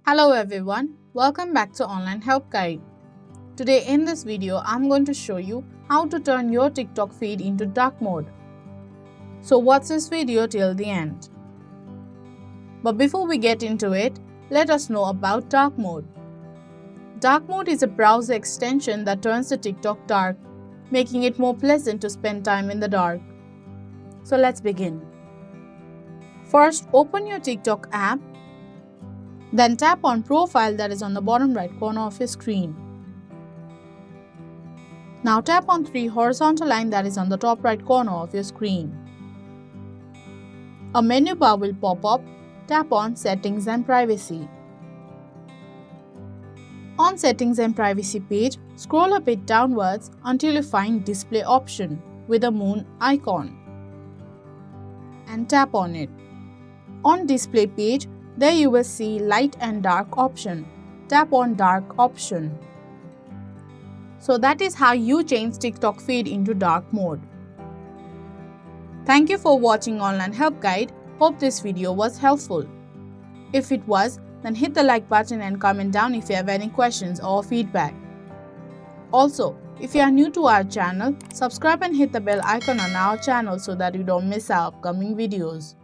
Hello everyone, welcome back to Online Help Guide. Today in this video, I'm going to show you how to turn your TikTok feed into dark mode. So watch this video till the end. But before we get into it, let us know about dark mode. Dark mode is a browser extension that turns the TikTok dark, making it more pleasant to spend time in the dark. So let's begin. First, open your TikTok app. Then tap on Profile that is on the bottom right corner of your screen. Now tap on 3 horizontal line that is on the top right corner of your screen. A menu bar will pop up. Tap on Settings and Privacy. On Settings and Privacy page, scroll a bit downwards until you find Display option with a moon icon and tap on it. On Display page, there you will see Light and Dark option. Tap on Dark option. So that is how you change TikTok feed into dark mode. Thank you for watching Online Help Guide. Hope this video was helpful. If it was, then hit the like button and comment down if you have any questions or feedback. Also, if you are new to our channel, subscribe and hit the bell icon on our channel so that you don't miss our upcoming videos.